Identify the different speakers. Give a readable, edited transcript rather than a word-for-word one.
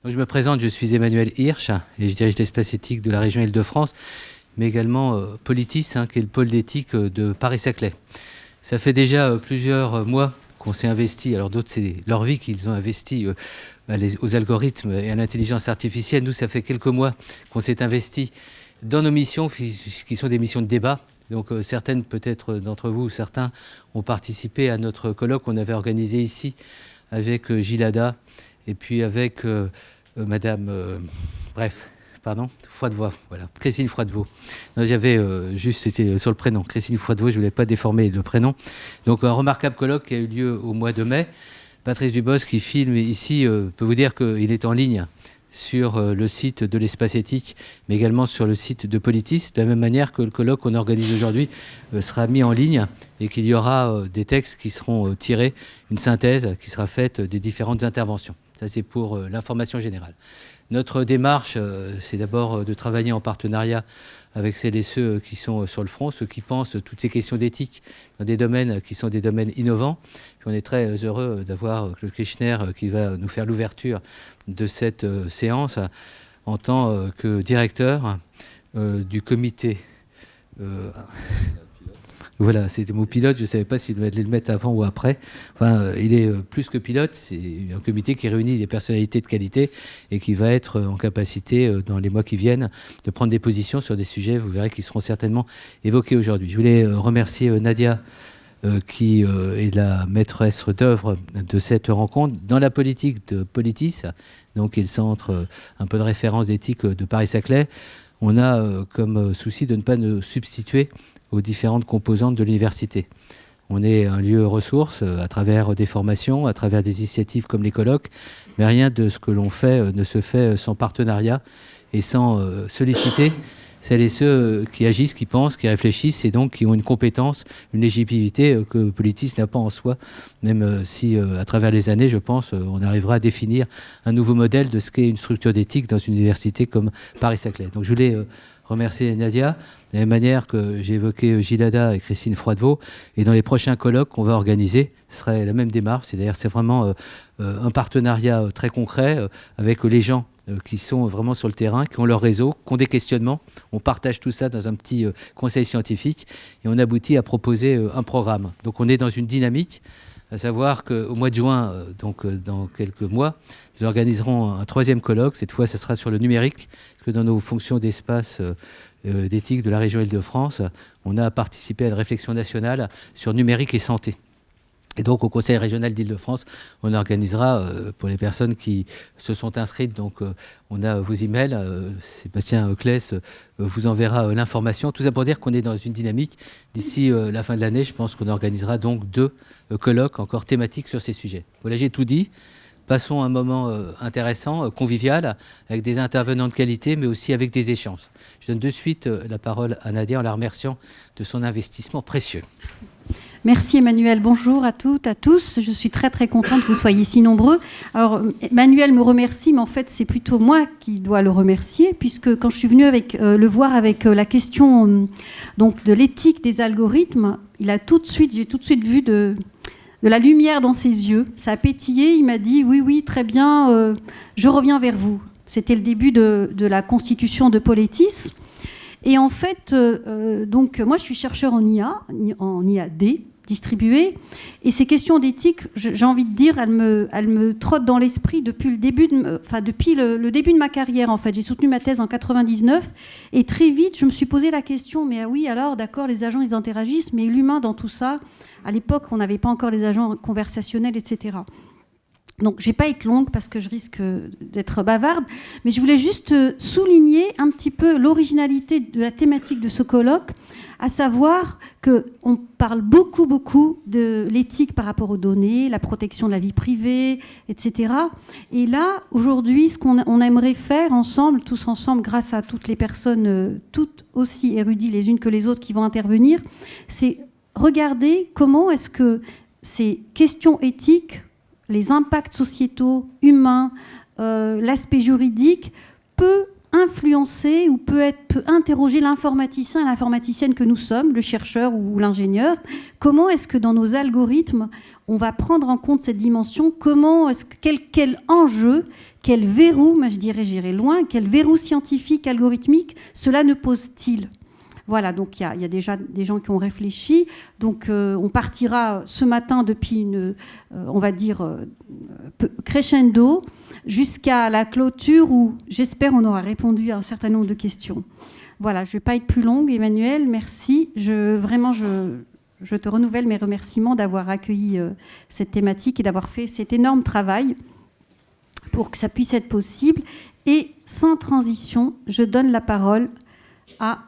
Speaker 1: Donc, je me présente, je suis Emmanuel Hirsch et je dirige l'espace éthique de la région Île-de-France, mais également Politis, qui est le pôle d'éthique de Paris-Saclay. Ça fait déjà plusieurs mois qu'on s'est investi, alors d'autres c'est leur vie qu'ils ont investi aux algorithmes et à l'intelligence artificielle. Nous, ça fait quelques mois qu'on s'est investi dans nos missions qui sont des missions de débat. Donc certaines peut-être d'entre vous, certains ont participé à notre colloque qu'on avait organisé ici avec Gilada et puis avec Madame Froidevaux, voilà, Christine Froidevaux. J'avais juste, c'était sur le prénom, Christine Froidevaux, je ne voulais pas déformer le prénom. Donc un remarquable colloque qui a eu lieu au mois de mai. Patrice Dubos qui filme ici peut vous dire qu'il est en ligne sur le site de l'espace éthique, mais également sur le site de Politis, de la même manière que le colloque qu'on organise aujourd'hui sera mis en ligne et qu'il y aura des textes qui seront tirés, une synthèse qui sera faite des différentes interventions. Ça, c'est pour l'information générale. Notre démarche, c'est d'abord de travailler en partenariat avec celles et ceux qui sont sur le front, ceux qui pensent toutes ces questions d'éthique dans des domaines qui sont des domaines innovants. Puis on est très heureux d'avoir Claude Kirchner qui va nous faire l'ouverture de cette séance en tant que directeur du comité. Voilà, c'était mon pilote, je ne savais pas s'il allait le mettre avant ou après. Enfin, il est plus que pilote, c'est un comité qui réunit des personnalités de qualité et qui va être en capacité, dans les mois qui viennent, de prendre des positions sur des sujets, vous verrez, qui seront certainement évoqués aujourd'hui. Je voulais remercier Nadia, qui est la maîtresse d'œuvre de cette rencontre dans la politique de Politis, donc qui est le centre un peu de référence d'éthique de Paris-Saclay. On a comme souci de ne pas nous substituer aux différentes composantes de l'université. On est un lieu ressource à travers des formations, à travers des initiatives comme les colloques, mais rien de ce que l'on fait ne se fait sans partenariat et sans solliciter celles et ceux qui agissent, qui pensent, qui réfléchissent et donc qui ont une compétence, une légitimité que Politis n'a pas en soi, même si à travers les années, je pense, on arrivera à définir un nouveau modèle de ce qu'est une structure d'éthique dans une université comme Paris-Saclay. Donc je voulais remercier Nadia, de la même manière que j'ai évoqué Gilada et Christine Froidevaux. Et dans les prochains colloques qu'on va organiser, ce serait la même démarche. C'est-à-dire c'est vraiment un partenariat très concret avec les gens qui sont vraiment sur le terrain, qui ont leur réseau, qui ont des questionnements. On partage tout ça dans un petit conseil scientifique et on aboutit à proposer un programme. Donc on est dans une dynamique, à savoir qu'au mois de juin, donc dans quelques mois, nous organiserons un troisième colloque. Cette fois, ce sera sur le numérique, parce que dans nos fonctions d'espace d'éthique de la région Île-de-France, on a participé à une réflexion nationale sur numérique et santé. Et donc, au Conseil régional d'Île-de-France, on organisera, pour les personnes qui se sont inscrites, donc on a vos emails, Sébastien Claes vous enverra l'information. Tout ça pour dire qu'on est dans une dynamique. D'ici la fin de l'année, je pense qu'on organisera donc 2 colloques encore thématiques sur ces sujets. Voilà, j'ai tout dit. Passons un moment intéressant, convivial, avec des intervenants de qualité, mais aussi avec des échanges. Je donne de suite la parole à Nadia en la remerciant de son investissement précieux.
Speaker 2: Merci Emmanuel, bonjour à toutes, à tous. Je suis très très contente que vous soyez si nombreux. Alors Emmanuel me remercie, mais en fait c'est plutôt moi qui dois le remercier, puisque quand je suis venue le voir avec la question donc, de l'éthique des algorithmes, j'ai tout de suite vu de la lumière dans ses yeux. Ça a pétillé, il m'a dit oui, très bien, je reviens vers vous. C'était le début de la constitution de Politis. Et en fait, donc moi je suis chercheur en IA, en IAD distribué, et ces questions d'éthique, j'ai envie de dire, elles me trottent dans l'esprit depuis le début le début de ma carrière. En fait, j'ai soutenu ma thèse en 99, et très vite je me suis posé la question, mais oui, alors d'accord, les agents ils interagissent, mais l'humain dans tout ça, à l'époque on n'avait pas encore les agents conversationnels, etc. Donc, je ne vais pas être longue parce que je risque d'être bavarde, mais je voulais juste souligner un petit peu l'originalité de la thématique de ce colloque, à savoir qu'on parle beaucoup de l'éthique par rapport aux données, la protection de la vie privée, etc. Et là, aujourd'hui, ce qu'on aimerait faire ensemble, tous ensemble, grâce à toutes les personnes, toutes aussi érudites les unes que les autres qui vont intervenir, c'est regarder comment est-ce que ces questions éthiques, les impacts sociétaux, humains, l'aspect juridique peut influencer ou peut interroger l'informaticien et l'informaticienne que nous sommes, le chercheur ou l'ingénieur. Comment est-ce que dans nos algorithmes, on va prendre en compte cette dimension? Quel enjeu, quel verrou, moi j'irai loin, quel verrou scientifique, algorithmique, cela ne pose-t-il? Voilà, donc il y a déjà des gens qui ont réfléchi. Donc on partira ce matin depuis on va dire, crescendo, jusqu'à la clôture où, j'espère, on aura répondu à un certain nombre de questions. Voilà, je ne vais pas être plus longue. Emmanuel, merci. Je te renouvelle mes remerciements d'avoir accueilli cette thématique et d'avoir fait cet énorme travail pour que ça puisse être possible. Et sans transition, je donne la parole à